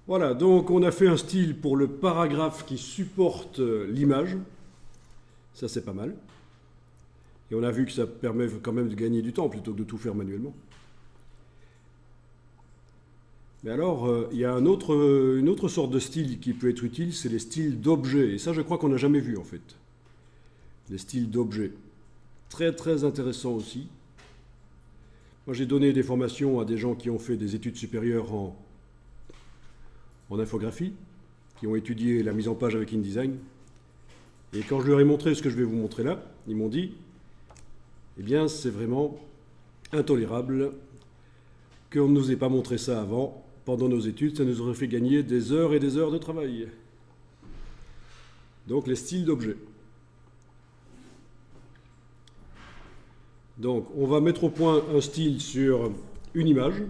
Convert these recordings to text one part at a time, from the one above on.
Voilà, donc on a fait un style pour le paragraphe qui supporte l'image. Ça, c'est pas mal. Et on a vu que ça permet quand même de gagner du temps plutôt que de tout faire manuellement. Mais alors, il y a une autre sorte de style qui peut être utile, c'est les styles d'objets. Et ça, je crois qu'on n'a jamais vu en fait. Les styles d'objets. Très très intéressant aussi. Moi, j'ai donné des formations à des gens qui ont fait des études supérieures en infographie, qui ont étudié la mise en page avec InDesign. Et quand je leur ai montré ce que je vais vous montrer là, ils m'ont dit, eh bien, c'est vraiment intolérable qu'on ne nous ait pas montré ça avant. Pendant nos études, ça nous aurait fait gagner des heures et des heures de travail. Donc, les styles d'objets. Donc, on va mettre au point un style sur une image.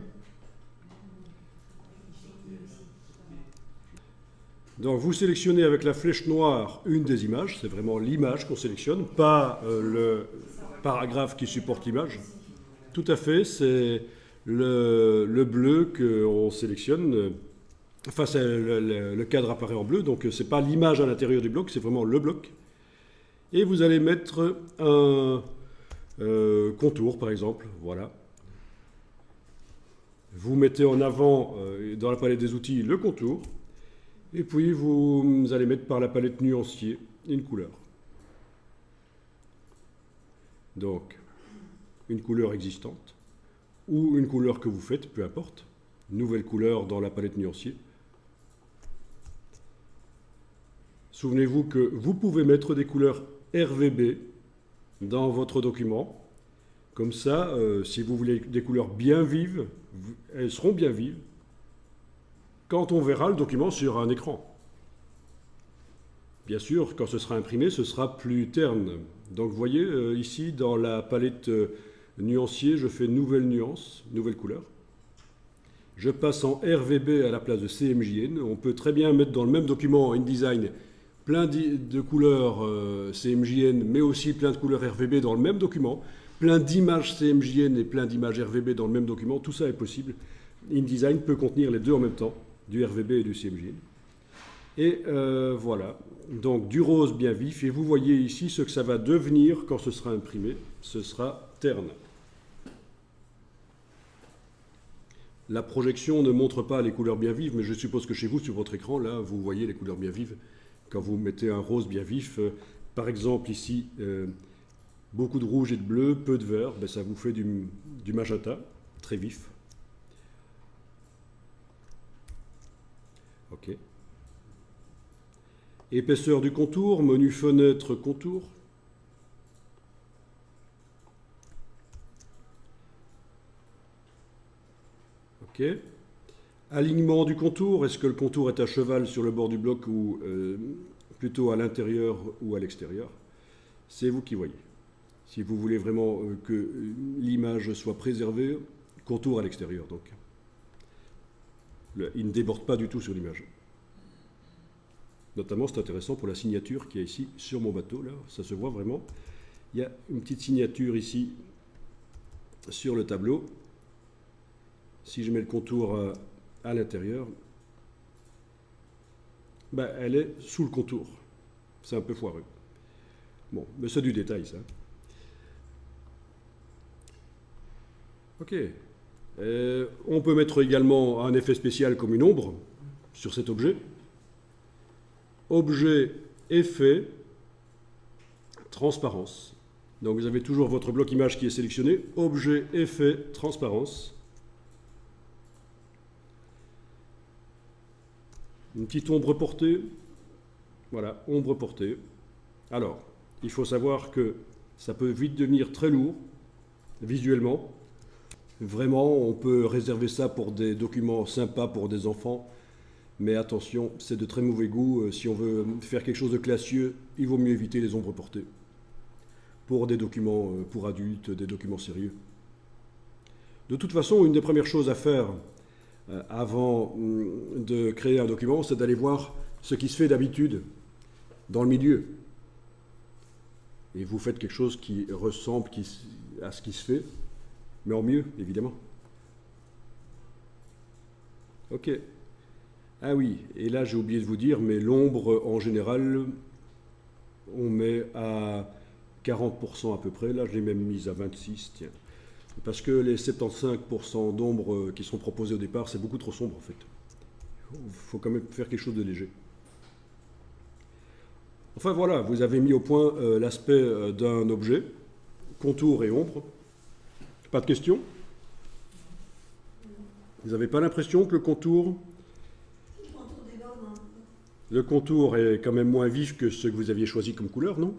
Donc, vous sélectionnez avec la flèche noire une des images. C'est vraiment l'image qu'on sélectionne, pas le paragraphe qui supporte l'image. Tout à fait, c'est le bleu qu'on sélectionne. Enfin, le cadre apparaît en bleu, donc ce n'est pas l'image à l'intérieur du bloc, c'est vraiment le bloc. Et vous allez mettre un contour, par exemple, voilà. Vous mettez en avant, dans la palette des outils, le contour. Et puis, vous allez mettre par la palette nuancier une couleur. Donc, une couleur existante, ou une couleur que vous faites, peu importe. Nouvelle couleur dans la palette nuancier. Souvenez-vous que vous pouvez mettre des couleurs RVB dans votre document. Comme ça, si vous voulez des couleurs bien vives, elles seront bien vives quand on verra le document sur un écran. Bien sûr, quand ce sera imprimé, ce sera plus terne. Donc vous voyez, ici, dans la palette nuancier, je fais nouvelle nuance, nouvelle couleur. Je passe en RVB à la place de CMJN. On peut très bien mettre dans le même document InDesign plein de couleurs CMJN, mais aussi plein de couleurs RVB dans le même document, plein d'images CMJN et plein d'images RVB dans le même document. Tout ça est possible. InDesign peut contenir les deux en même temps, du RVB et du CMJN. Et voilà, donc du rose bien vif. Et vous voyez ici ce que ça va devenir quand ce sera imprimé. Ce sera terne. La projection ne montre pas les couleurs bien vives, mais je suppose que chez vous, sur votre écran, là, vous voyez les couleurs bien vives. Quand vous mettez un rose bien vif, par exemple ici, beaucoup de rouge et de bleu, peu de vert, ben, ça vous fait du magenta, très vif. OK. Épaisseur du contour, menu fenêtre contour. OK. Alignement du contour, est-ce que le contour est à cheval sur le bord du bloc ou plutôt à l'intérieur ou à l'extérieur? C'est vous qui voyez. Si vous voulez vraiment que l'image soit préservée, contour à l'extérieur donc. Il ne déborde pas du tout sur l'image. Notamment, c'est intéressant pour la signature qui est ici sur mon bateau, là, ça se voit vraiment. Il y a une petite signature ici sur le tableau. Si je mets le contour à l'intérieur, ben, elle est sous le contour. C'est un peu foireux. Bon, mais c'est du détail, ça. OK. On peut mettre également un effet spécial comme une ombre sur cet objet. Objet, effet, transparence. Donc vous avez toujours votre bloc image qui est sélectionné. Objet, effet, transparence. Une petite ombre portée. Voilà, ombre portée. Alors, il faut savoir que ça peut vite devenir très lourd, visuellement. Vraiment, on peut réserver ça pour des documents sympas pour des enfants. Mais attention, c'est de très mauvais goût. Si on veut faire quelque chose de classieux, il vaut mieux éviter les ombres portées. Pour des documents pour adultes, des documents sérieux. De toute façon, une des premières choses à faire avant de créer un document, c'est d'aller voir ce qui se fait d'habitude dans le milieu. Et vous faites quelque chose qui ressemble à ce qui se fait, mais en mieux, évidemment. OK. Ah oui, et là j'ai oublié de vous dire, mais l'ombre en général, on met à 40% à peu près. Là je l'ai même mise à 26, tiens. Parce que les 75% d'ombre qui sont proposés au départ, c'est beaucoup trop sombre en fait. Il faut quand même faire quelque chose de léger. Enfin voilà, vous avez mis au point l'aspect d'un objet, contour et ombre. Pas de questions? Vous n'avez pas l'impression que le contour est quand même moins vif que ce que vous aviez choisi comme couleur, non?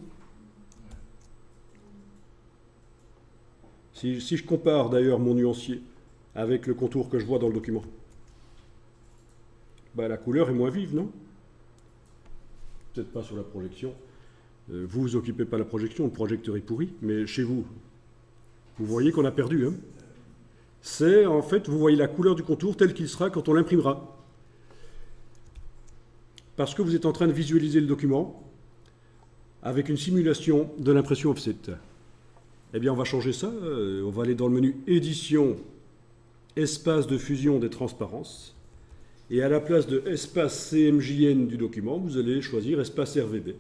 Si je compare d'ailleurs mon nuancier avec le contour que je vois dans le document, bah, la couleur est moins vive, non? Peut-être pas sur la projection. Vous vous occupez pas de la projection, le projecteur est pourri, mais chez vous, vous voyez qu'on a perdu. Hein, c'est en fait, vous voyez la couleur du contour tel qu'il sera quand on l'imprimera. Parce que vous êtes en train de visualiser le document avec une simulation de l'impression offset. Eh bien, on va changer ça. On va aller dans le menu Édition, Espace de fusion des transparences. Et à la place de Espace CMJN du document, vous allez choisir Espace RVB.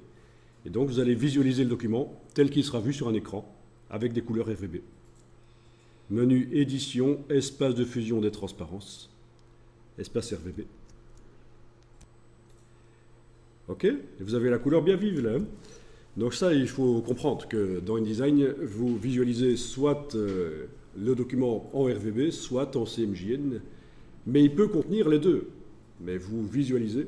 Et donc, vous allez visualiser le document tel qu'il sera vu sur un écran avec des couleurs RVB. Menu Édition, Espace de fusion des transparences, Espace RVB. OK? Et vous avez la couleur bien vive là. Donc ça, il faut comprendre que dans InDesign, vous visualisez soit le document en RVB, soit en CMJN, mais il peut contenir les deux. Mais vous visualisez